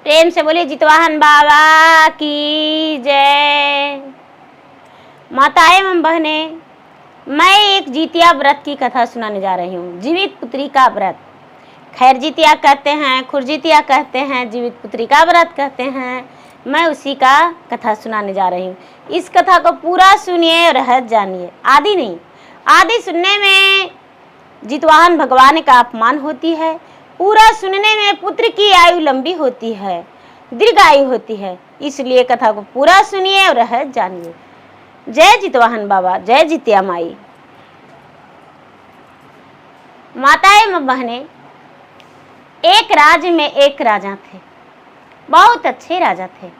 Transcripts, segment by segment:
प्रेम से बोलिए जितवाहन बाबा की जय। माताएं एवं बहने, मैं एक जितिया व्रत की कथा सुनाने जा रही हूँ। जीवित पुत्री का व्रत, खैर जितिया कहते हैं, खुरजितिया कहते हैं, जीवित पुत्री का व्रत कहते हैं। मैं उसी का कथा सुनाने जा रही हूँ। इस कथा को पूरा सुनिए और रहस्य जानिए। आदि नहीं, आदि सुनने में जितवाहन भगवान का अपमान होती है, पूरा सुनने में पुत्र की आयु लंबी होती है, दीर्घ आयु होती है। इसलिए कथा को पूरा सुनिए और रहस्य जानिए। जय जितवाहन बाबा, जय जितिया माई। माताएं बहने, एक राज्य में एक राजा थे। बहुत अच्छे राजा थे,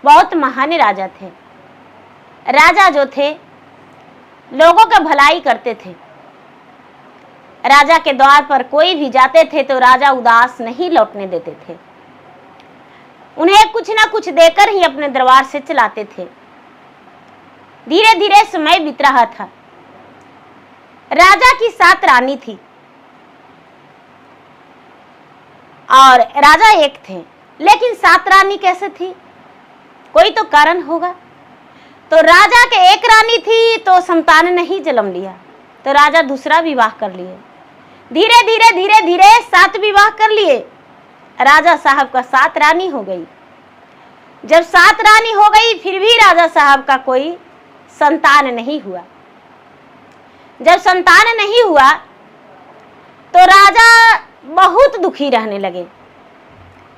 बहुत महान राजा थे। राजा जो थे लोगों का भलाई करते थे। राजा के द्वार पर कोई भी जाते थे तो राजा उदास नहीं लौटने देते थे। उन्हें कुछ ना कुछ देकर ही अपने दरबार से चलाते थे। धीरे धीरे समय बीत रहा था। राजा की 7 रानी थी और राजा एक थे, लेकिन 7 रानी कैसे थी? कोई तो कारण होगा। तो राजा के एक रानी थी तो संतान नहीं जन्म लिया, तो राजा दूसरा विवाह कर लिए। धीरे धीरे 7 विवाह कर लिए। राजा साहब का 7 रानी हो गई। जब 7 रानी हो गई फिर भी राजा साहब का कोई संतान नहीं हुआ। जब संतान नहीं हुआ तो राजा बहुत दुखी रहने लगे।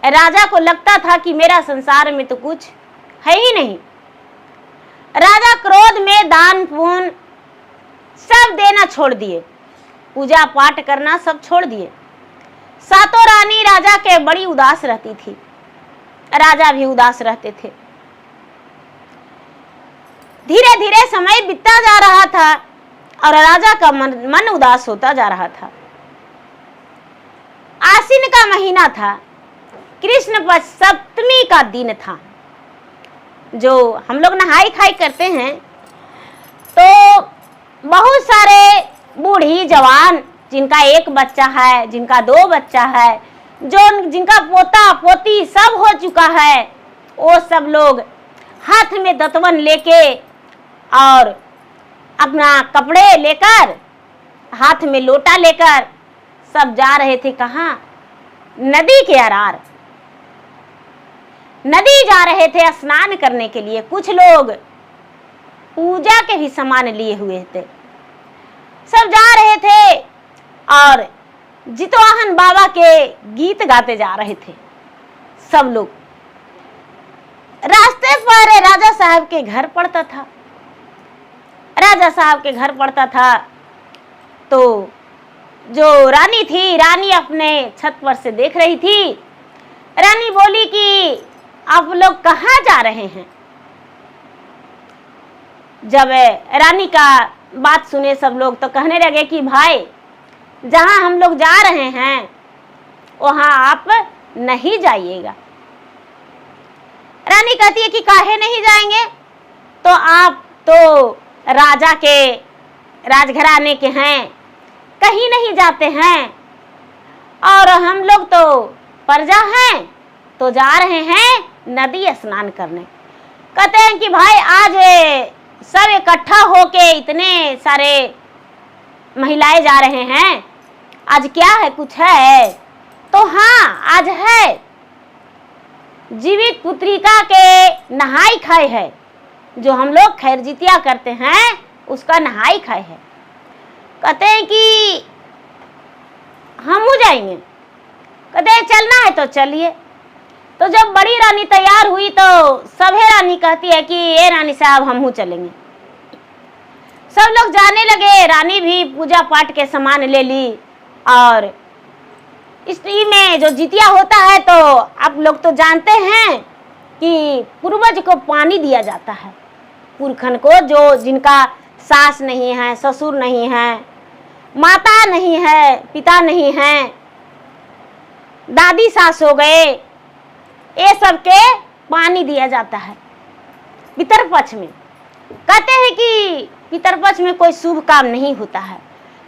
राजा को लगता था कि मेरा संसार में तो कुछ है ही नहीं। राजा क्रोध में दान पुण्य सब देना छोड़ दिए, पूजा पाठ करना सब छोड़ दिए। 7 रानी राजा के बड़ी उदास रहती थी, राजा भी उदास रहते थे। धीरे धीरे समय बीतता जा रहा था और राजा का मन उदास होता जा रहा था। आश्विन का महीना था, कृष्ण पक्ष सप्तमी का दिन था। जो हम लोग नहाई खाई करते हैं तो बहुत सारे बूढ़ी जवान, जिनका 1 बच्चा है, जिनका 2 बच्चा है, जिनका पोता पोती सब हो चुका है, वो सब लोग हाथ में दतवन लेके और अपना कपड़े लेकर, हाथ में लोटा लेकर सब जा रहे थे। कहाँ? नदी के अरार नदी जा रहे थे स्नान करने के लिए। कुछ लोग पूजा के भी सामान लिए हुए थे, सब जा रहे थे और जितवाहन बाबा के गीत गाते जा रहे थे सब लोग। रास्ते पर राजा साहब के घर पड़ता था। राजा साहब के घर पड़ता था तो जो रानी थी, रानी अपने छत पर से देख रही थी। रानी बोली कि आप लोग कहाँ जा रहे हैं? जब रानी का बात सुने सब लोग तो कहने लगे कि भाई, जहां हम लोग जा रहे हैं वहां आप नहीं जाइएगा। रानी कहती है कि काहे नहीं जाएंगे? तो आप तो राजा के राजघराने के हैं, कहीं नहीं जाते हैं, और हम लोग तो प्रजा हैं तो जा रहे हैं नदी स्नान करने। कहते हैं कि भाई आज सब इकट्ठा होके इतने सारे महिलाएं जा रहे हैं, आज क्या है, कुछ है? तो हाँ, आज है जीवित पुत्रिका के नहाई खाए है। जो हम लोग खैर जितिया करते हैं उसका नहाई खाए है। कहते हैं कि हम जाएंगे। कहते हैं चलना है तो चलिए। तो जब बड़ी रानी तैयार हुई तो सभे रानी कहती है कि ये रानी साहब हम चलेंगे। सब लोग जाने लगे। रानी भी पूजा पाठ के सामान ले ली। और इस में जो जितिया होता है तो आप लोग तो जानते हैं कि पूर्वज को पानी दिया जाता है, पुरखन को, जो जिनका सास नहीं है, ससुर नहीं है, माता नहीं है, पिता नहीं है, दादी सास हो गए, ये सब के पानी दिया जाता है पितरपक्ष में। कहते हैं कि पितरपक्ष में कोई शुभ काम नहीं होता है,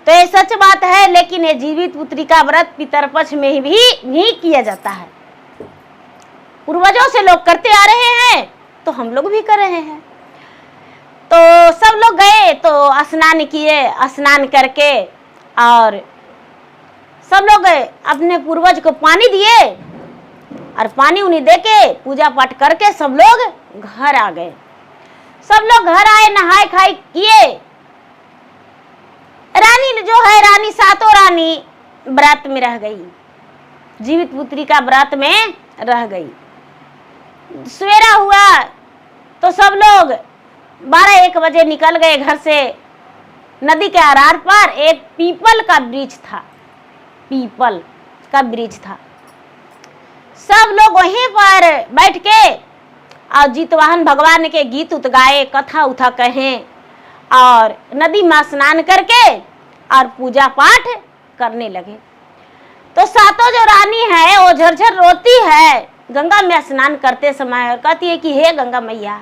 तो ये सच बात है। लेकिन ये जीवित पुत्री का व्रत पितरपक्ष में भी किया जाता है। पूर्वजों से लोग करते आ रहे हैं तो हम लोग भी कर रहे हैं। तो सब लोग गए तो स्नान किए, स्नान करके और सब लोग अपने पूर्वज को पानी दिए और पानी उन्हें देके पूजा पाठ करके सब लोग घर आ गए। सब लोग घर आए, नहाए खाए किए। रानी जो है, रानी सातों रानी व्रत में रह गई, जीवित पुत्री का व्रत में रह गई। सवेरा हुआ तो सब लोग 12-1 बजे निकल गए घर से। नदी के आर पार एक पीपल का वृक्ष था, पीपल का वृक्ष था। सब लोग वहीं पर बैठ के और जितवाहन भगवान के गीत उत गाए, कथा उथा कहें और नदी में स्नान करके और पूजा पाठ करने लगे। तो सातों जो रानी है वो झरझर रोती है गंगा में स्नान करते समय और कहती है कि हे गंगा मैया,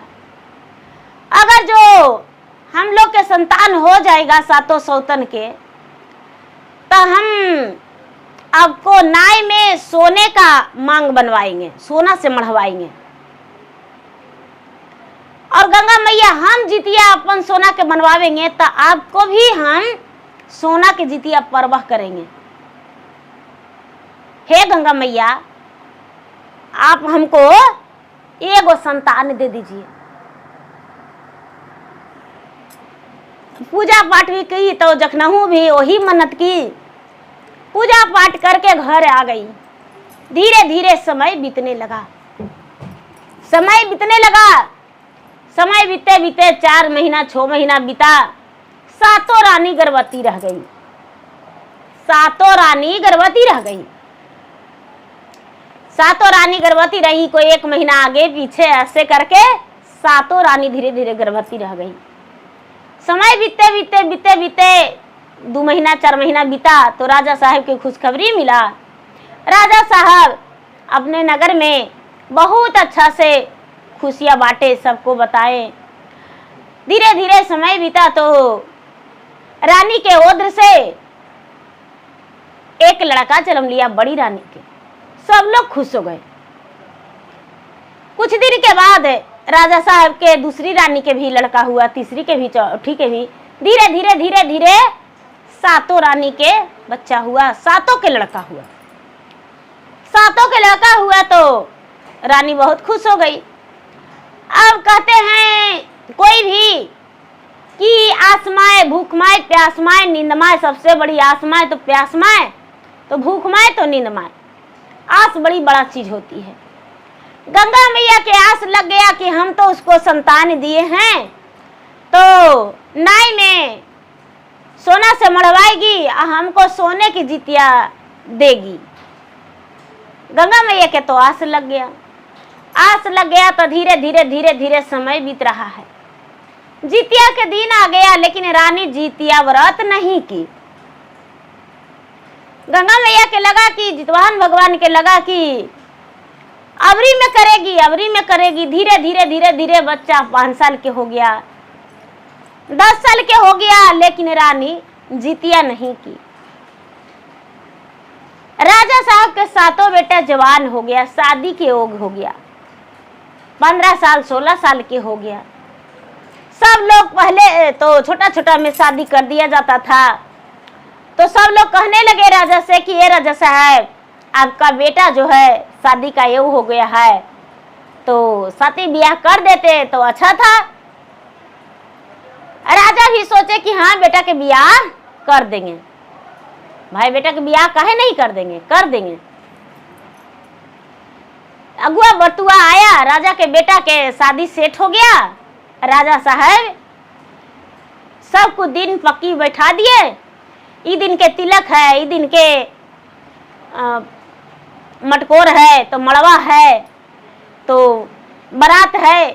अगर जो हम लोग के संतान हो जाएगा सातों सौतन के, तो हम आपको नाय में सोने का मांग बनवाएंगे, सोना से मढ़वाएंगे। और गंगा मैया, हम जितिया अपन सोना के बनवाएंगे तो आपको भी हम सोना के जितिया परवाह करेंगे। हे गंगा मैया, आप हमको एगो संतान दे दीजिए। पूजा पाठ भी की तो जखनहू भी वही मन्नत की, पूजा पाठ करके घर आ गई। धीरे धीरे समय बीतने लगा, समय बीतने लगा। समय बीते बीते 4 महीना 6 महीना बीता। सातों रानी गर्भवती रह गई, सातों रानी गर्भवती रह गई। सातों रानी गर्भवती रही, कोई 1 महीना आगे पीछे ऐसे करके सातों रानी धीरे धीरे गर्भवती रह गई। समय बीते बीते बीते बीते 2 महीना 4 महीना बीता तो राजा साहब की खुशखबरी मिला। राजा साहब अपने नगर में बहुत अच्छा से खुशियां बांटे, सबको बताए। धीरे धीरे समय बीता तो रानी के ओद्र से एक लड़का जन्म लिया, बड़ी रानी के। सब लोग खुश हो गए। कुछ दिन के बाद राजा साहब के दूसरी रानी के भी लड़का हुआ, तीसरी के भी, चौथी के भी। धीरे धीरे धीरे धीरे सातों रानी के बच्चा हुआ, सातों के लड़का हुआ। सातों के लड़का हुआ तो रानी बहुत खुश हो गई। अब कहते हैं कोई भी कि आस माए, भूख माए, प्यास माए, नींद माए। सबसे बड़ी आस माए तो प्यास माए, तो भूख माए तो नींद माए। आस बड़ी बड़ा चीज होती है। गंगा मैया के आस लग गया कि हम तो उसको संतान दिए हैं, तो नाई में सोना से मढ़वाएगी और हमको सोने की जितिया देगी। गंगा मैया के तो आस लग गया। आस लग गया तो धीरे धीरे धीरे धीरे समय बीत रहा है। जितिया के दिन आ गया, लेकिन रानी जितिया व्रत नहीं की। गंगा मैया के लगा कि, जितवाहन भगवान के लगा कि अवरी में करेगी, अवरी में करेगी। धीरे धीरे धीरे धीरे बच्चा 5 साल के हो गया, 10 साल के हो गया, लेकिन रानी जितिया नहीं की। राजा साहब के सातों बेटा जवान हो गया, शादी के योग हो गया, 15 साल 16 साल के हो गया। सब लोग पहले तो छोटा छोटा में शादी कर दिया जाता था, तो सब लोग कहने लगे राजा से कि ये राजा साहब, आपका बेटा जो है शादी का योग हो गया है, तो शादी ब्याह कर देते तो अच्छा था। राजा भी सोचे कि हाँ बेटा के ब्याह कर देंगे, भाई बेटा के ब्याह काहे नहीं कर देंगे, कर देंगे। अगुआ बटुआ आया, राजा के बेटा के शादी सेट हो गया। राजा साहब सबको दिन पक्की बैठा दिए। ई दिन के तिलक है, ई दिन के मटकोर है, तो मड़वा है, तो बारात है,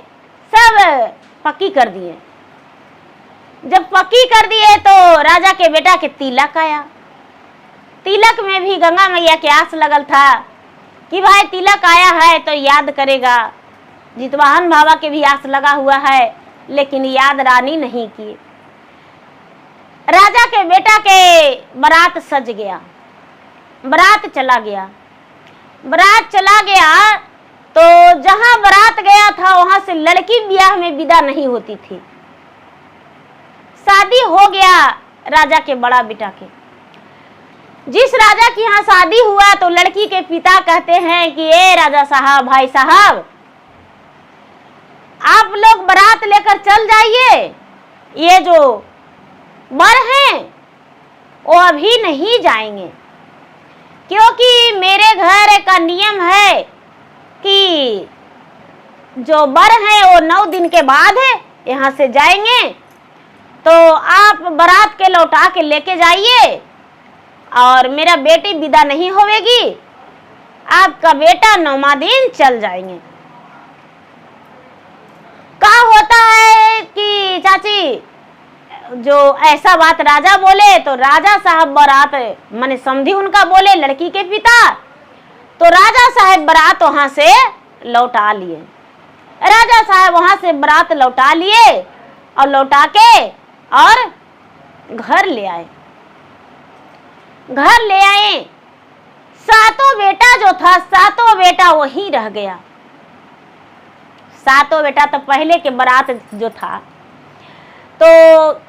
सब पक्की कर दिए। जब पक्की कर दिए तो राजा के बेटा के तिलक आया। तिलक में भी गंगा मैया के आस लगल था कि भाई तिलक आया है तो याद करेगा। जितवाहन बाबा के भी आस लगा हुआ है, लेकिन याद रानी नहीं की। राजा के बेटा के बारात सज गया, बारात चला गया। बारात चला गया तो से लड़की ब्याह में विदा नहीं होती थी। शादी हो गया राजा के बड़ा बेटा के। जिस राजा के यहाँ शादी हुआ तो लड़की के पिता कहते हैं कि ए राजा साहब, भाई साहब, आप लोग बारात लेकर चल जाइए, ये जो वर हैं वो अभी नहीं जाएंगे, क्योंकि मेरे घर का नियम है कि जो वर हैं वो 9 दिन के बाद है यहाँ से जाएंगे, तो आप बारात के लौटा के लेके जाइए और मेरा बेटी विदा नहीं होवेगी, आपका बेटा 9वां दिन चल जाएंगे। क्या होता है कि चाची जो ऐसा बात राजा बोले तो राजा साहब बारात माने समधी उनका बोले लड़की के पिता, तो राजा साहब बारात वहां से लौटा लिए। राजा साहब वहां से बारात लौटा लिए और लौटा के और घर ले आए। घर ले आए, सातों बेटा जो था, सातों बेटा वहीं रह गया। सातों बेटा तो पहले के बारात जो था, तो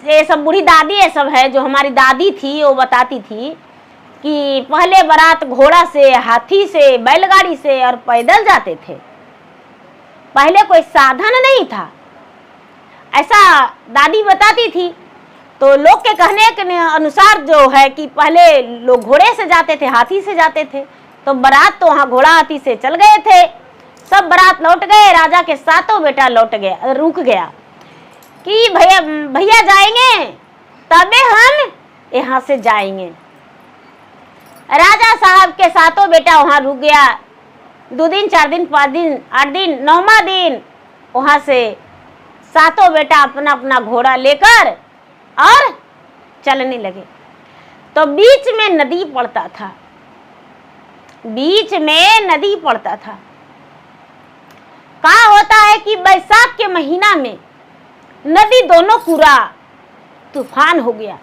ये सब बूढ़ी दादी ये सब है, जो हमारी दादी थी वो बताती थी कि पहले बारात घोड़ा से, हाथी से, बैलगाड़ी से और पैदल जाते थे। पहले कोई साधन नहीं था, ऐसा दादी बताती थी। तो लोग के कहने के अनुसार जो है कि पहले लोग घोड़े से जाते थे, हाथी से जाते थे, तो बारात तो वहाँ घोड़ा हाथी से चल गए थे। सब बारात लौट गए, राजा के सातों बेटा लौट गया, रुक गया कि भैया भैया जाएंगे तबे हम यहाँ से जाएंगे। राजा साहब के सातों बेटा वहाँ रुक गया। 2 दिन, 4 दिन, 5 दिन, 8 दिन, 9वां दिन वहाँ से सातों बेटा अपना अपना घोड़ा लेकर और चलने लगे। तो बीच में नदी पड़ता था, बीच में नदी पड़ता था। क्या होता है कि बैसाख के महीना में नदी दोनों पूरा तूफान हो गया।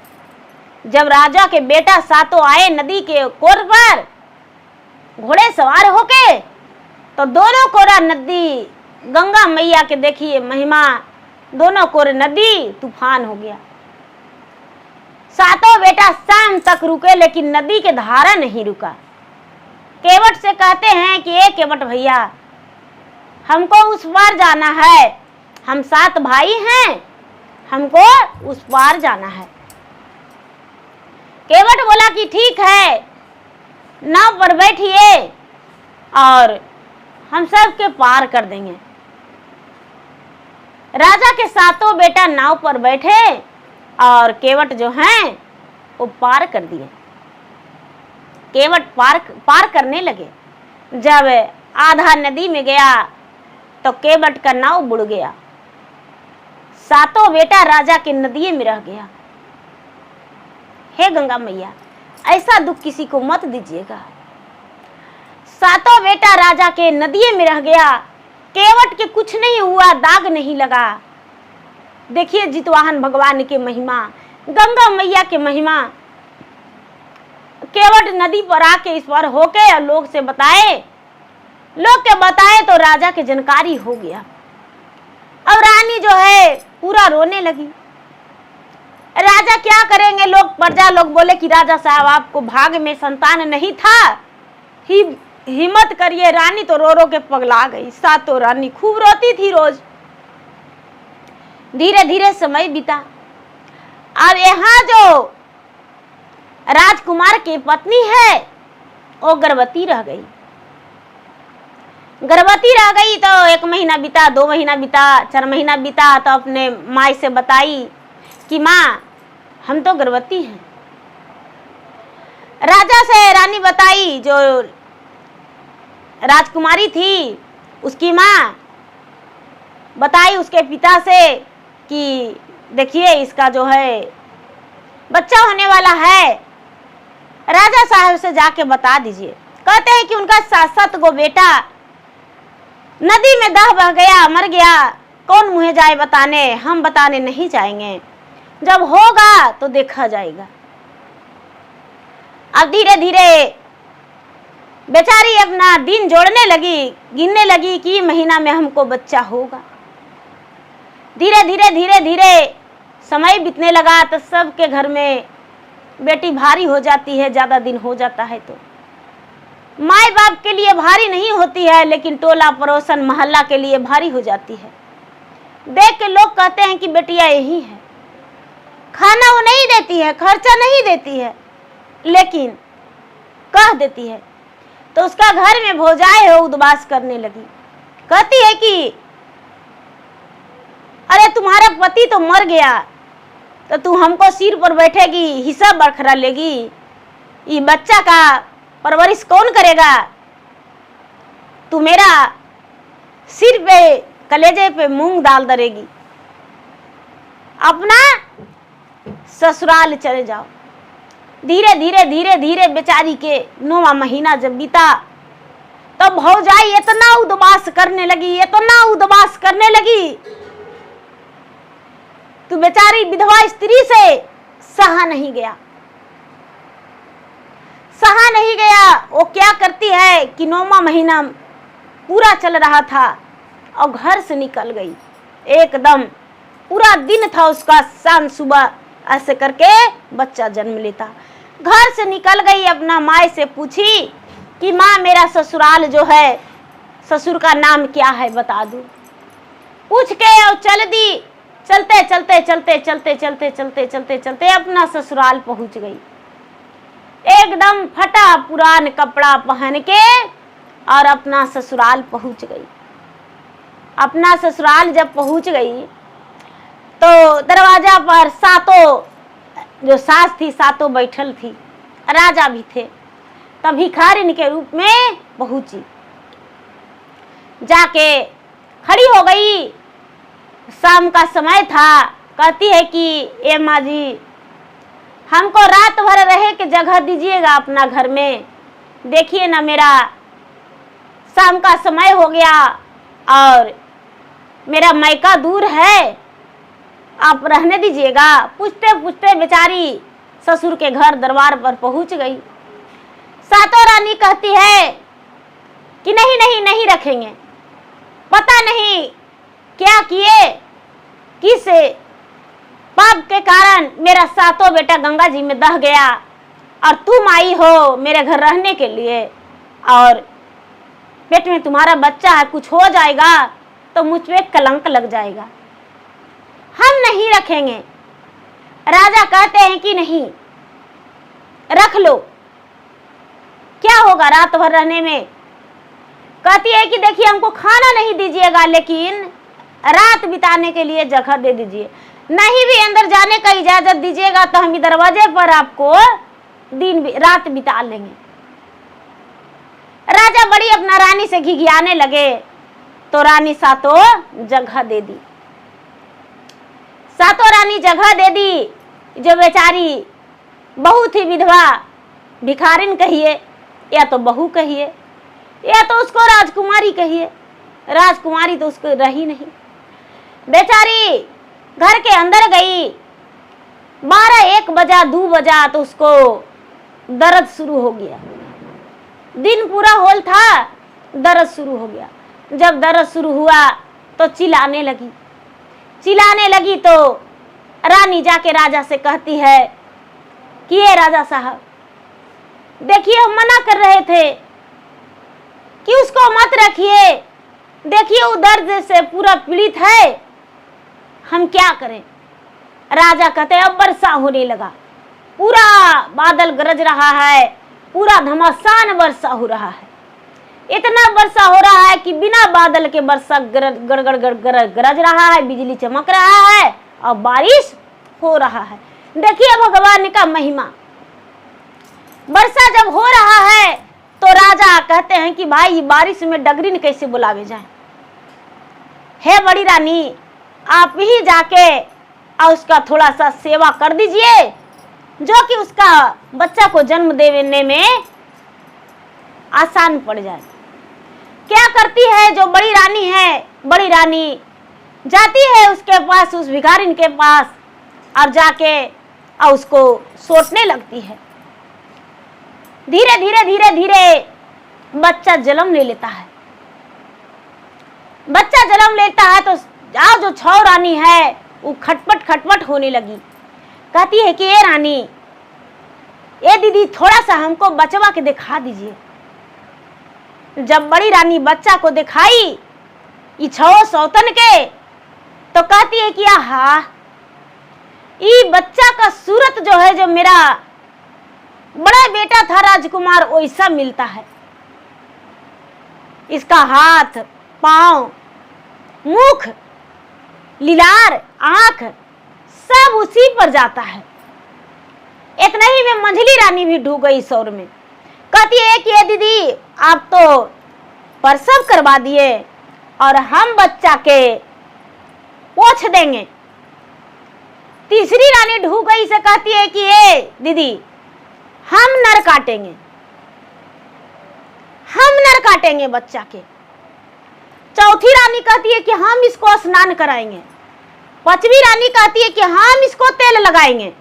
जब राजा के बेटा सातों आए नदी के कोर पर घोड़े सवार होके, तो दोनों कोरा नदी, गंगा मैया के देखिए महिमा, दोनों कोर नदी तूफान हो गया। सातों बेटा शाम तक रुके लेकिन नदी के धारा नहीं रुका। केवट से कहते हैं कि ए केवट भैया, हमको उस पार जाना है, हम 7 भाई हैं, हमको उस पार जाना है। केवट बोला कि ठीक है, नाव पर बैठिए और हम सबके पार कर देंगे। राजा के सातों बेटा नाव पर बैठे और केवट जो हैं वो पार कर दिए। केवट पार करने लगे। जब आधा नदी में गया तो केवट का नाव बुड़ गया। सातों बेटा राजा के नदी में रह गया। हे गंगा मैया, ऐसा दुख किसी को मत दीजिएगा। सातों बेटा राजा के नदी में रह गया। केवट के कुछ नहीं हुआ, दाग नहीं लगा। देखिए जितवाहन भगवान की महिमा, गंगा मैया की महिमा। केवट नदी पर आके इस बार होके और लोग के बताए तो राजा के जानकारी हो गया। अब रानी जो है पूरा रोने लगी। राजा क्या करेंगे, प्रजा लोग बोले कि राजा साहब आपको भाग में संतान नहीं था, हिम्मत करिए। रानी तो रो रो के पगला गई। सातों रानी खूब रोती थी रोज। धीरे धीरे समय बीता। अब यहाँ जो राजकुमार की पत्नी है वो गर्भवती रह गई। गर्भवती रह गई तो 1 महीना बीता, 2 महीना बीता, 4 महीना बीता, तो अपने माई से बताई कि माँ हम तो गर्भवती हैं। राजा से रानी बताई, जो राजकुमारी थी उसकी माँ बताई उसके पिता से कि देखिए इसका जो है बच्चा होने वाला है, राजा साहब से जाके बता दीजिए। कहते हैं कि उनका 7 गो बेटा नदी में बह गया, मर गया। कौन मुँह जाए बताने, हम बताने नहीं जाएंगे, जब होगा तो देखा जाएगा। अब धीरे धीरे बेचारी अपना दिन जोड़ने लगी, गिनने लगी कि महीना में हमको बच्चा होगा। धीरे धीरे धीरे धीरे समय बीतने लगा तो सबके घर में बेटी भारी हो जाती है, ज़्यादा दिन हो जाता है तो माँ बाप के लिए भारी नहीं होती है, लेकिन टोला पड़ोसन मोहल्ला के लिए भारी हो जाती है। देख के लोग कहते हैं कि बेटिया यही है, खाना वो नहीं देती है, खर्चा नहीं देती है, लेकिन कह देती है। तो उसका घर में भौजाई हो उद्वास करने लगी, कहती है कि अरे तुम्हारा पति तो मर गया तो तू हमको सिर पर बैठेगी, हिस्सा बरखरा लेगी, ये बच्चा का परवरिश कौन करेगा? तू मेरा सिर पे कलेजे पे मूंग डाल दरेगी, अपना ससुराल चले जाओ। धीरे धीरे धीरे धीरे बेचारी के 9वां महीना जब बीता तो भौजाई इतना उद्वास करने लगी, इतना उद्वास करने लगी, तो बेचारी विधवा स्त्री से सहा नहीं गया, सहा नहीं गया। वो क्या करती है कि 9वां महीना पूरा चल रहा था और घर से निकल गई, एकदम पूरा दिन था उसका, शाम सुबह ऐसे करके बच्चा जन्म लेता। घर से निकल गई, अपना माँ से पूछी कि माँ मेरा ससुराल जो है, ससुर का नाम क्या है बता दूं। पूछ के और चल दी, चलते चलते चलते चलते चलते चलते चलते चलते अपना ससुराल पहुंच गई। एकदम फटा पुरान कपड़ा पहन के और अपना ससुराल पहुंच गई। अपना ससुराल जब पहुंच गई तो दरवाजा पर सातों जो सास थी, सातों बैठल थी, राजा भी थे। तब भिखारिन के रूप में पहुंची, जाके खड़ी हो गई। शाम का समय था, कहती है कि ए माँ जी हमको रात भर रहे के जगह दीजिएगा अपना घर में, देखिए ना मेरा शाम का समय हो गया और मेरा मायका दूर है, आप रहने दीजिएगा। पूछते पूछते बेचारी ससुर के घर दरबार पर पहुंच गई। सातों रानी कहती है कि नहीं नहीं नहीं रखेंगे, पता नहीं क्या किए, किस पाप के कारण मेरा सातों बेटा गंगा जी में दह गया और तुम आई हो मेरे घर रहने के लिए और पेट में तुम्हारा बच्चा है, कुछ हो जाएगा तो मुझ पे कलंक लग जाएगा, हम नहीं रखेंगे। राजा कहते हैं कि नहीं रख लो, क्या होगा रात भर रहने में। कहती है कि देखिए हमको खाना नहीं दीजिएगा, लेकिन रात बिताने के लिए जगह दे दीजिए, नहीं भी अंदर जाने का इजाजत दीजिएगा तो हम दरवाजे पर आपको दिन रात बिता लेंगे। राजा बड़ी अपना रानी से घिघियाने लगे तो रानी सातों जगह दे दी। सातों रानी जगह दे दी। जो बेचारी बहू थी विधवा, भिखारिन कहिए या तो बहू कहिए या तो उसको राजकुमारी कहिए, राजकुमारी तो उसको रही नहीं। बेचारी घर के अंदर गई, 12-1 बजा 2 बजा तो उसको दर्द शुरू हो गया। दिन पूरा होल था, दर्द शुरू हो गया। जब दर्द शुरू हुआ तो चिल्लाने लगी। चिल्लाने लगी तो रानी जाके राजा से कहती है कि ये राजा साहब देखिए हम मना कर रहे थे कि उसको मत रखिए, देखिए वो दर्द से पूरा पीड़ित है, हम क्या करें। राजा कहते अब वर्षा होने लगा, पूरा बादल गरज रहा है, पूरा घमासान वर्षा हो रहा है, इतना वर्षा हो रहा है कि बिना बादल के वर्षा गड़गड़ गरज रहा है, बिजली चमक रहा है और बारिश हो रहा है। देखिए भगवान का महिमा। वर्षा जब हो रहा है तो राजा कहते हैं कि भाई बारिश में डगरीन कैसे बुलावे जाए। हे बड़ी रानी आप ही जाके और उसका थोड़ा सा सेवा कर दीजिए, जो कि उसका बच्चा को जन्म देने में आसान पड़ जाए। क्या करती है जो बड़ी रानी है, बड़ी रानी जाती है उसके पास, उस भिखारिन के पास, और जाके और उसको सोटने लगती है। धीरे धीरे धीरे धीरे बच्चा जन्म ले लेता है। बच्चा जन्म लेता है तो जो छौ रानी है वो खटपट खटपट होने लगी। कहती है कि ये रानी, ये दीदी, थोड़ा सा हमको बचवा के दिखा दीजिए। जब बड़ी रानी बच्चा को दिखाई ये छो सौतन के, तो कहती है कि आहा, ये बच्चा का सूरत जो है, जो मेरा बड़ा बेटा था राजकुमार, वैसा मिलता है। इसका हाथ, पांव, मुख, लीलार, आंख सब उसी पर जाता है। इतना ही में मंझली रानी भी डूब गई शौर में। कहती है कि ये दीदी, आप तो प्रसव करवा दिए और हम बच्चा के पोछ देंगे। तीसरी रानी ढूक गई से कहती है कि ये दीदी, हम नर काटेंगे, हम नर काटेंगे बच्चा के। चौथी रानी कहती है कि हम इसको स्नान कराएंगे। पांचवी रानी कहती है कि हम इसको तेल लगाएंगे।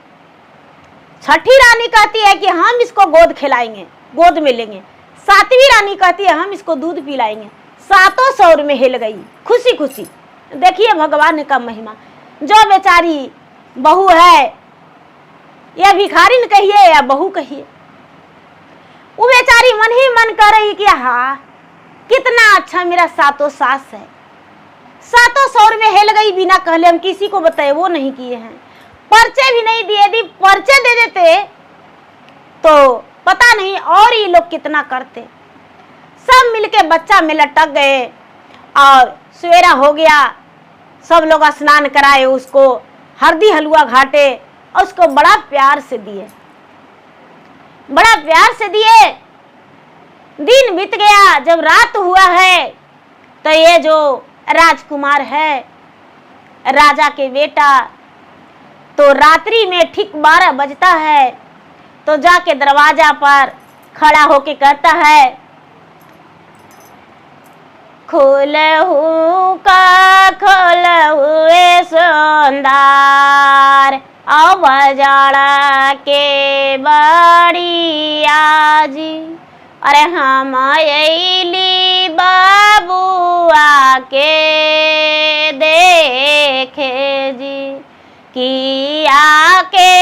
छठी रानी कहती है कि हम इसको गोद खिलाएंगे, गोद में लेंगे। सातवीं रानी कहती है हम इसको दूध पिलाएंगे। सातों शौर में हिल गई खुशी खुशी। देखिए भगवान का महिमा। जो बेचारी बहू है, या भिखारिन कहिए या बहू कहिए, वो बेचारी मन ही मन कर रही कि हाँ, कितना अच्छा मेरा सातों सास है। सातों शौर में हिल गई बिना कहले। हम किसी को बताए वो नहीं किए हैं, पर्चे भी नहीं दिए। यदि पर्चे दे देते तो पता नहीं और ये लोग कितना करते। सब मिलके बच्चा में लटक गए और सवेरा हो गया। सब लोग स्नान कराए, उसको हल्दी हलवा घाटे और उसको बड़ा प्यार से दिए, बड़ा प्यार से दिए। दिन बीत गया। जब रात हुआ है तो ये जो राजकुमार है, राजा के बेटा, तो रात्रि में ठीक 12 बजता है तो जाके दरवाजा पर खड़ा होके कहता है, खोलहु का खोलहुए सुंदर, आओ बजाड़ा के बड़ी आजी। अरे हम अइली बाबुआ के देखे जी, किया के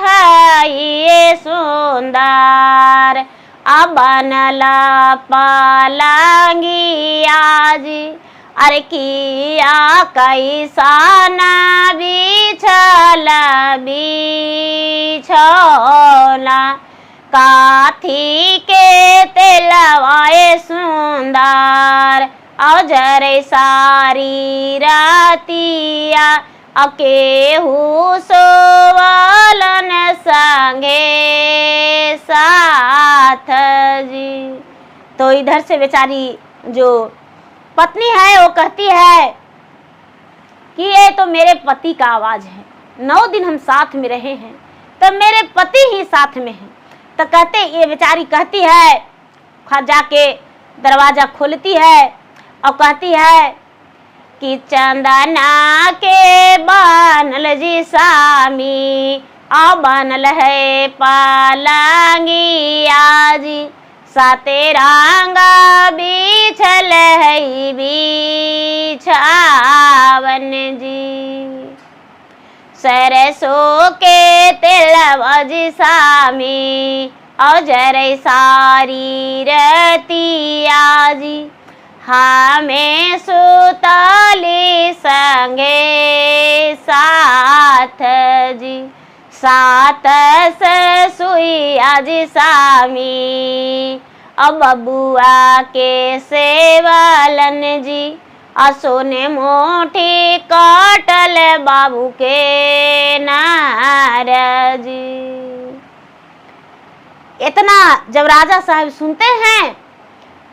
है ये सुंदर, अब बनला पलंगिया जी। अरे किया कैसाना बिछल बिछौला, काथी के तेलवाए सुंदर, और जरे सारी रातिया अकेहू सोवलन संगे साथ जी। तो इधर से बेचारी जो पत्नी है वो कहती है कि ये तो मेरे पति का आवाज है। 9 दिन हम साथ में रहे हैं तो मेरे पति ही साथ में हैं। तो कहते, ये बेचारी कहती है, जाके दरवाजा खोलती है और कहती है कि चंदना के बनल जी सामी, आ बनल है पलंगिया जी, साते रंगा बिछल है बिछावन जी, सरसों के तेलवा जी सामी, और जरे सारी रतिया जी, हमें सुतली संगे साथ जी, सात ससुइया जी सामी, अब बबुआ के सेवलन जी, सोने मोठी कटल बाबू के नार जी। इतना जब राजा साहब सुनते हैं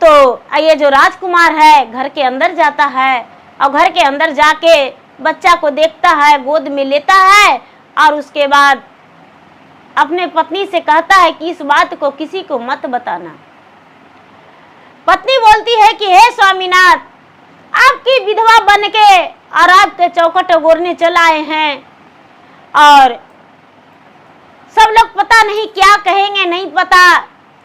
तो ये जो राजकुमार है घर के अंदर जाता है और घर के अंदर जाके बच्चा को देखता है, गोद में लेता है और उसके बाद अपने पत्नी से कहता है कि इस बात को किसी को मत बताना। पत्नी बोलती है कि हे स्वामीनाथ, आपकी विधवा बन के और आपके चौखट गोरने चलाए हैं और सब लोग पता नहीं क्या कहेंगे, नहीं पता।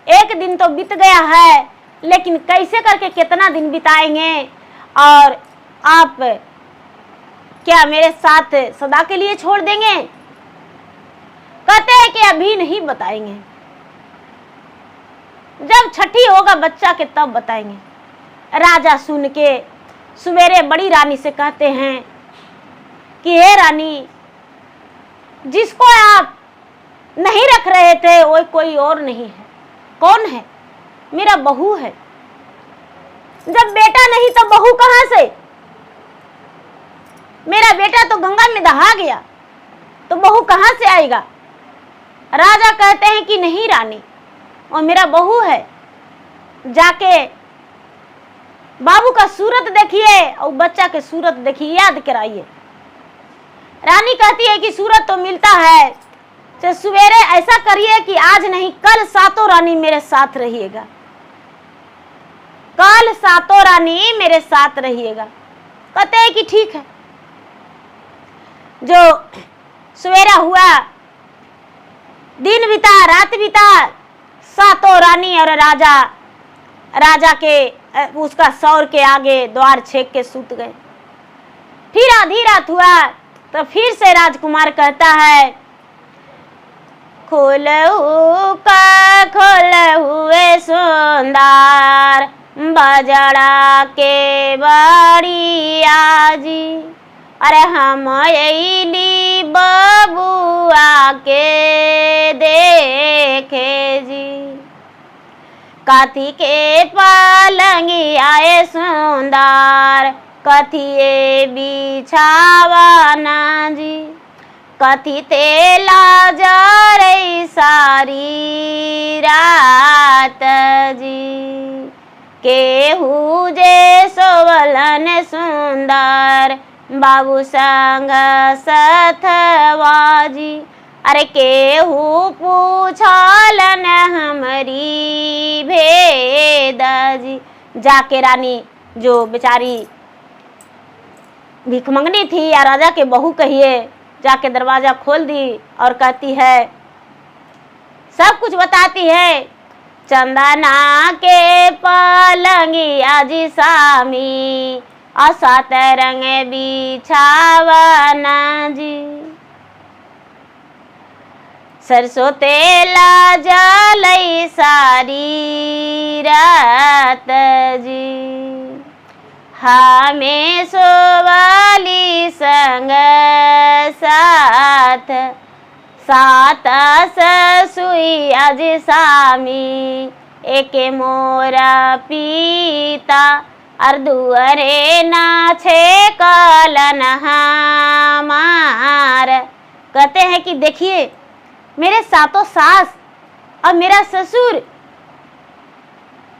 एक दिन तो बीत गया है लेकिन कैसे करके कितना दिन बिताएंगे, और आप क्या मेरे साथ सदा के लिए छोड़ देंगे? कहते हैं कि अभी नहीं बताएंगे, जब छठी होगा बच्चा के तब बताएंगे। राजा सुन के सवेरे बड़ी रानी से कहते हैं कि हे रानी, जिसको आप नहीं रख रहे थे वो कोई और नहीं है। कौन है? मेरा बहू है। जब बेटा नहीं तो बहू कहां से? मेरा बेटा तो गंगा में दहा गया, तो बहू कहां से आएगा? राजा कहते हैं कि नहीं रानी, और मेरा बहू है। जाके बाबू का सूरत देखिए और बच्चा के सूरत देखिए, याद कराइए। रानी कहती है कि सूरत तो मिलता है, तो सवेरे ऐसा करिए कि आज नहीं कल सातों रानी मेरे साथ रहिएगा, कल सातों रानी मेरे साथ रहिएगा। कहते हैं कि ठीक है। जो सवेरा हुआ, दिन बीता, रात बीता, सातों रानी और राजा के उसका सौर के आगे द्वार छेक के सूत गए। फिर आधी रात हुआ तो फिर से राजकुमार कहता है, खोलहु का खोल हुए सुंदर बजड़ा के बड़िया जी, अरे हम अइली बबुआ के देखे जी। कथी के पलंगिया सुंदर, कथिए बिछावाना जी, कथी तेला जरे सारी रात जी। केहू जे सोवलन सुंदर बाबू संग सथवा जी, अरे केहू पूछलन हमारी भेद जी। जाके रानी जो बेचारी भीख मंगनी थी या राजा के बहू कहिए, जाके दरवाजा खोल दी और कहती है, सब कुछ बताती है। चंदना के पलंगिया जी सामी, असत रंग बिछावना जी, सरसों तेला जलई सारी रात जी। हमें सोवाली संग साथ, सात ससुई अज सामी, एक मोरा पीता अर्दुअरे नाछे कलन हमार। कहते हैं कि देखिए मेरे सातों सास और मेरा ससुर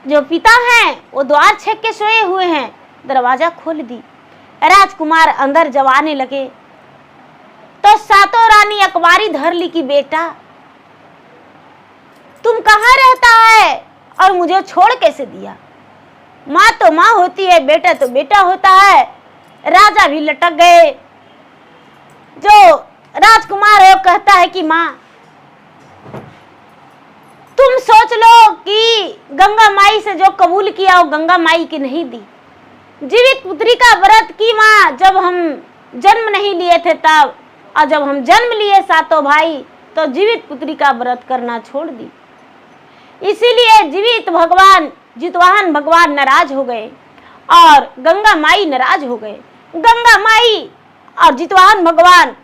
जो पिता हैं वो द्वार छेक के सोए हुए हैं। दरवाजा खोल दी, राजकुमार अंदर जवाने लगे तो सातों रानी अखबारी धर ली कि बेटा तुम कहाँ रहता है और मुझे छोड़ कैसे दिया? माँ तो माँ होती है, बेटा तो बेटा होता है। राजा भी लटक गए। जो राजकुमार है वो कहता है कि माँ तुम सोच लो कि गंगा माई से जो कबूल किया वो गंगा माई की नहीं दी। जीवित पुत्री का व्रत की माँ, जब हम जन्म नहीं लिए थे तब, और जब हम जन्म लिए सातों भाई तो जीवित पुत्री का व्रत करना छोड़ दी। इसीलिए जीवित भगवान जितवाहन भगवान नाराज हो गए और गंगा माई नाराज हो गए। गंगा माई और जितवाहन भगवान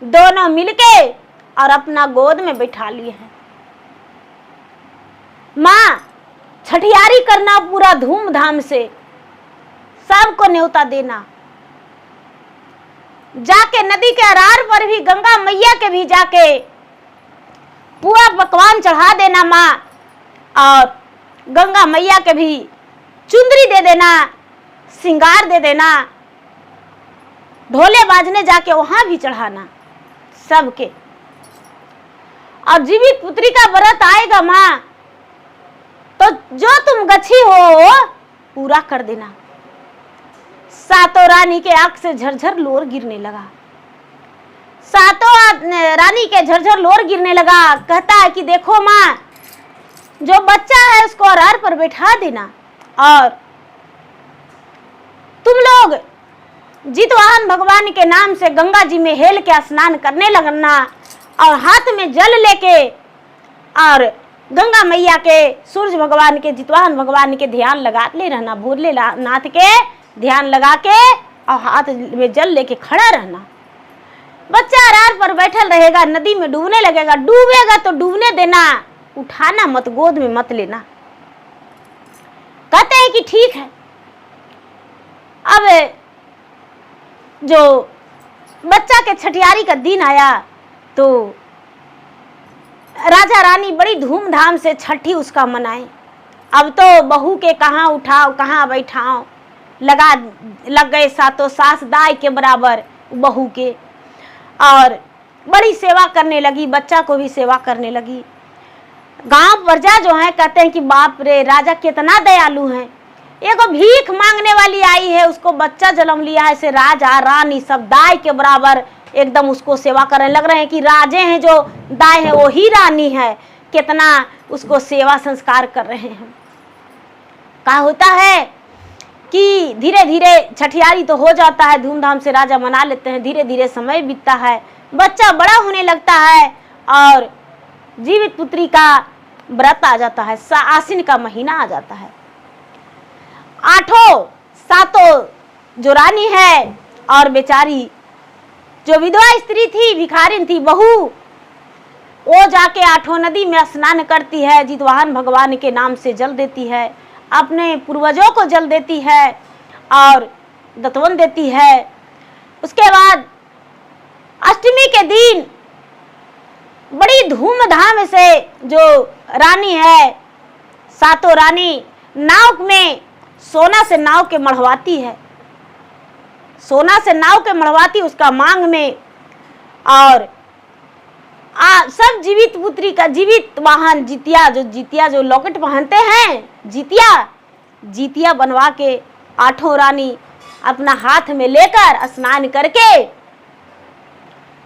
दोनों मिलके और अपना गोद में बैठा लिए हैं। माँ छठियारी करना पूरा धूमधाम से, सबको न्योता देना। जाके नदी के अरार पर भी गंगा मैया के भी जाके पूरा पकवान चढ़ा देना माँ, और गंगा मैया के भी चुंदरी दे देना, सिंगार दे देना, ढोले बाजने जाके वहां भी चढ़ाना सबके। और जीवित पुत्री का व्रत आएगा माँ तो जो तुम गच्छी हो पूरा कर देना। सातों रानी के आंख से झरझर लोर गिरने लगा। सातों रानी के झरझर लोर गिरने लगा। कहता है कि देखो माँ जो बच्चा है उसको अरार पर बैठा देना और तुम लोग जितवाहन भगवान के नाम से गंगा जी में हेल के स्नान करने लगना और हाथ में जल लेके और गंगा मैया के, सूर्य भगवान के, जितवाहन भगवान के ध्यान लगा ले रहना, भोलेनाथ के ध्यान लगा के और हाथ में जल लेके खड़ा रहना। बच्चा अरार पर बैठल रहेगा, नदी में डूबने लगेगा, डूबेगा तो डूबने देना, उठाना मत, गोद में मत लेना। कहते हैं कि ठीक है। अब जो बच्चा के छठियारी का दिन आया तो राजा रानी बड़ी धूमधाम से छठी उसका मनाए। अब तो बहू के कहाँ उठाओ कहाँ बैठाओ लग गए सातों सास दाई के बराबर बहू के, और बड़ी सेवा करने लगी, बच्चा को भी सेवा करने लगी। गांव प्रजा जो है कहते हैं कि बाप रे राजा कितना दयालु है, एगो भीख मांगने वाली आई है, उसको बच्चा जन्म लिया है, ऐसे राजा रानी सब दाई के बराबर एकदम उसको सेवा करने लग रहे हैं कि राजे हैं जो दाई है वो ही रानी है, कितना उसको सेवा संस्कार कर रहे हैं। क्या होता है कि धीरे धीरे छठियारी तो हो जाता है, धूमधाम से राजा मना लेते हैं, धीरे धीरे समय बीतता है, बच्चा बड़ा होने लगता है और जीवित पुत्री का व्रत आ जाता है, आश्विन का महीना आ जाता है। आठों सातों जो रानी है और बेचारी जो विधवा स्त्री थी, भिखारिन थी, बहू, वो जाके आठों नदी में स्नान करती है, जितवाहन भगवान के नाम से जल देती है, अपने पूर्वजों को जल देती है और दतवन देती है। उसके बाद अष्टमी के दिन बड़ी धूमधाम से जो रानी है, सातों रानी नाव में सोना से नाव के मढ़वाती है, सोना से नाव के मढ़वाती उसका मांग में, और सब जीवित पुत्री का जीवित वाहन जितिया जो लॉकेट पहनते हैं, जितिया बनवा के आठों रानी अपना हाथ में लेकर स्नान करके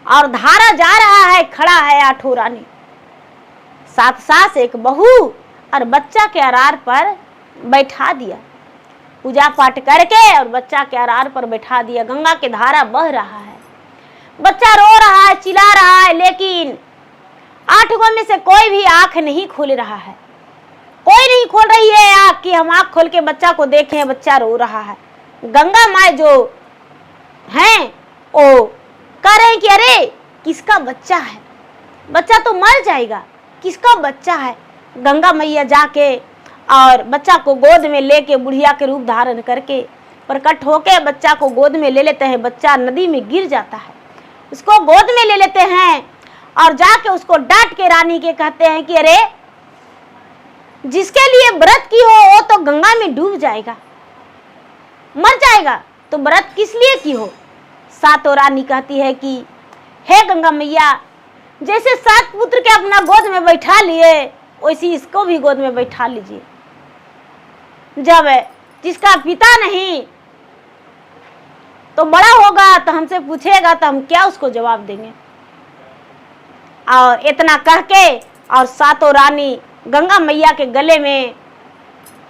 और धारा जा रहा है, खड़ा है आठों रानी, सात सास एक बहू और बच्चा के अरार पर बैठा दिया, पूजा पाठ करके और बच्चा के अरार पर बैठा दिया। गंगा के धारा बह रहा है, बच्चा रो रहा है, चिल्ला रहा है, लेकिन आठों में से कोई भी आंख नहीं खोल रहा है, कोई नहीं खोल रही है आंख कि हम आंख खोल के बच्चा को देखें, बच्चा रो रहा है। गंगा माँ जो हैं वो कह रहे हैं कि अरे किसका बच्चा है, बच्चा तो मर जाएगा, किसका बच्चा है। गंगा मैया जाके और बच्चा को गोद में लेके बुढ़िया के रूप धारण करके प्रकट होके बच्चा को गोद में ले लेते हैं। बच्चा नदी में गिर जाता है, उसको गोद में ले लेते हैं और जाके उसको डांट के रानी के कहते हैं कि अरे जिसके लिए व्रत की हो वो तो गंगा में डूब जाएगा, मर जाएगा, तो व्रत किस लिए की हो। सातों रानी कहती है कि हे गंगा मैया, जैसे सात पुत्र के अपना गोद में बैठा लिए वैसे इसको भी गोद में बैठा लीजिए। जब जिसका पिता नहीं तो बड़ा होगा तो हमसे पूछेगा तो हम क्या उसको जवाब देंगे। और इतना कह के और सातों रानी गंगा मैया के गले में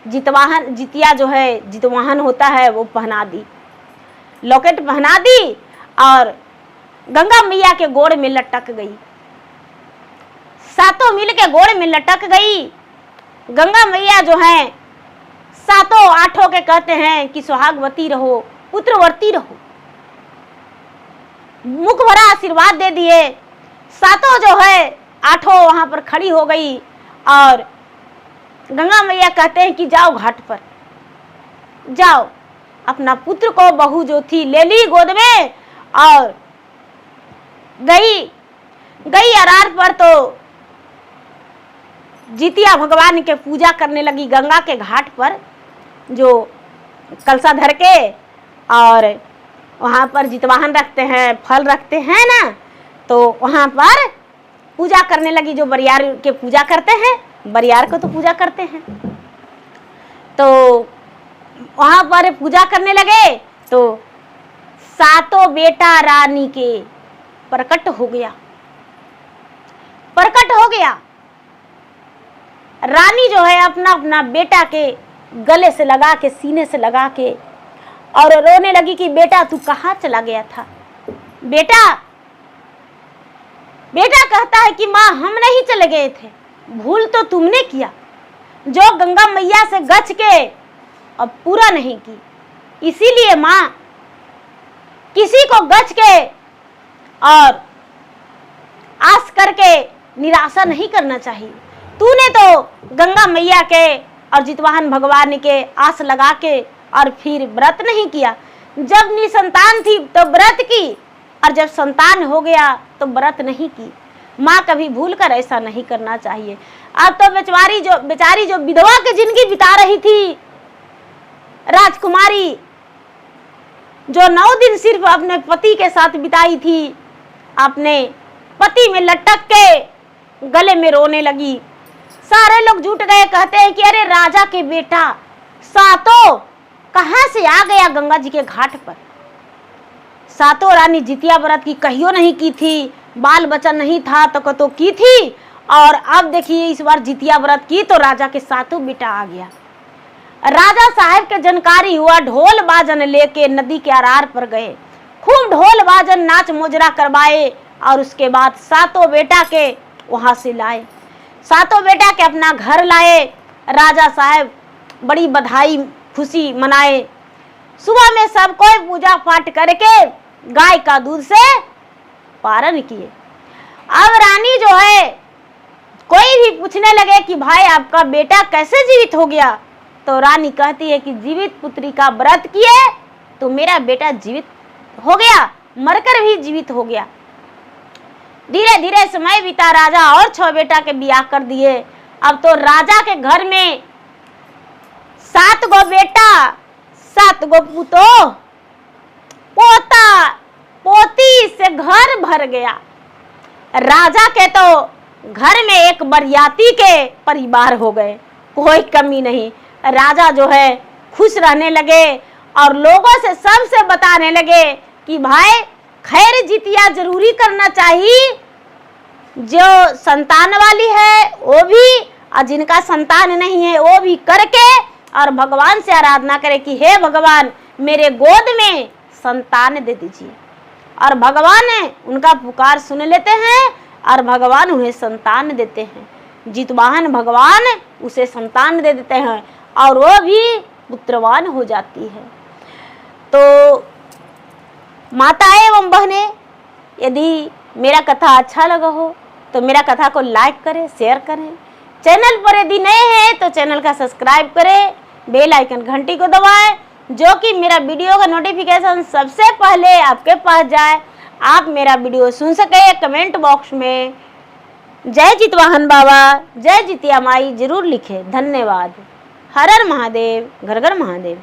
जितिया जो है जितवाहन होता है वो पहना दी, लॉकेट पहना दी और गंगा मैया के गोड़ में लटक गई, सातों मिल के गोड़ में लटक गई। गंगा मैया जो है सातों आठों के कहते हैं कि सुहागवती रहो, पुत्रवर्ती रहो, मुख भरा आशीर्वाद दे दिए। सातों जो है आठों वहां पर खड़ी हो गई और गंगा मैया कहते हैं कि जाओ घाट पर, जाओ अपना पुत्र को बहू जो थी ले ली गोद में और गई अरार पर तो जितिया भगवान के पूजा करने लगी। गंगा के घाट पर जो कलसा धर के और वहाँ पर जितवाहन रखते हैं, फल रखते हैं ना, तो वहाँ पर पूजा करने लगी। जो बरियार के पूजा करते हैं, बरियार को तो पूजा करते हैं, तो वहाँ पर पूजा करने लगे तो सातों बेटा रानी के प्रकट हो गया। रानी जो है अपना अपना बेटा के गले से लगा के, सीने से लगा के और रोने लगी कि बेटा तू कहाँ चला गया था। बेटा कहता है कि माँ हम नहीं चले गए थे, भूल तो तुमने किया, जो गंगा मैया से गछ के अब पूरा नहीं की। इसीलिए माँ किसी को गछ के और आस करके निराशा नहीं करना चाहिए। तूने तो गंगा मैया के और जितवाहन भगवान के आस लगा के और फिर व्रत नहीं किया। जब निसंतान थी तो व्रत की, और जब संतान हो गया तो व्रत नहीं की। माँ कभी भूल कर ऐसा नहीं करना चाहिए। अब तो बेचारी जो विधवा की जिंदगी बिता रही थी, राजकुमारी जो 9 दिन सिर्फ अपने पति के साथ बिताई थी, अपने पति में लटक के गले में रोने लगी। सारे लोग जुट गए, कहते हैं कि अरे राजा के बेटा सातो कहां से आ गया गंगा जी के घाट पर। सातो रानी जितिया व्रत की कहियो नहीं की थी, बाल बच्चा नहीं था तो की थी, और अब देखिए इस बार जितिया व्रत की तो राजा के सातों बेटा आ गया। राजा साहब के जानकारी हुआ, ढोल बाजन लेके नदी के आरार पर गए, खूब ढोल बाजन नाच मोजरा करवाए और उसके बाद सातों बेटा के वहां से लाए, सातों बेटा के अपना घर लाए। राजा साहब बड़ी बधाई खुशी मनाए। सुबह में सब कोई पूजा पाठ करके गाय का दूध से पारण किए। अब रानी जो है, कोई भी पूछने लगे कि भाई आपका बेटा कैसे जीवित हो गया, तो रानी कहती है कि जीवित पुत्री का व्रत किए तो मेरा बेटा जीवित हो गया, मरकर भी जीवित हो गया। धीरे धीरे समय बीता, राजा और 6 बेटा के ब्याह कर दिए। अब तो राजा के घर में 7 गो बेटा, 7 गो पुतो, पोता पोती से घर भर गया। राजा के तो घर में एक बरियाती के परिवार हो गए, कोई कमी नहीं। राजा जो है खुश रहने लगे और लोगों से सबसे बताने लगे कि भाई खैर जितिया जरूरी करना चाहिए, जो संतान वाली है वो भी और जिनका संतान नहीं है वो भी करके और भगवान से आराधना करे कि हे भगवान मेरे गोद में संतान दे दीजिए। और भगवान उनका पुकार सुन लेते हैं और भगवान उन्हें संतान देते हैं। जितवाहन भगवान उसे संतान दे देते हैं और वो भी पुत्रवान हो जाती है। तो माताएं एवं बहनें, यदि मेरा कथा अच्छा लगा हो तो मेरा कथा को लाइक करें, शेयर करें। चैनल पर यदि नए हैं तो चैनल का सब्सक्राइब करें, बेल आइकन घंटी को दबाएं, जो कि मेरा वीडियो का नोटिफिकेशन सबसे पहले आपके पास जाए, आप मेरा वीडियो सुन सके। कमेंट बॉक्स में जय जितवाहन बाबा, जय जितिया माई जरूर लिखें। धन्यवाद। हर हर महादेव, घर घर महादेव।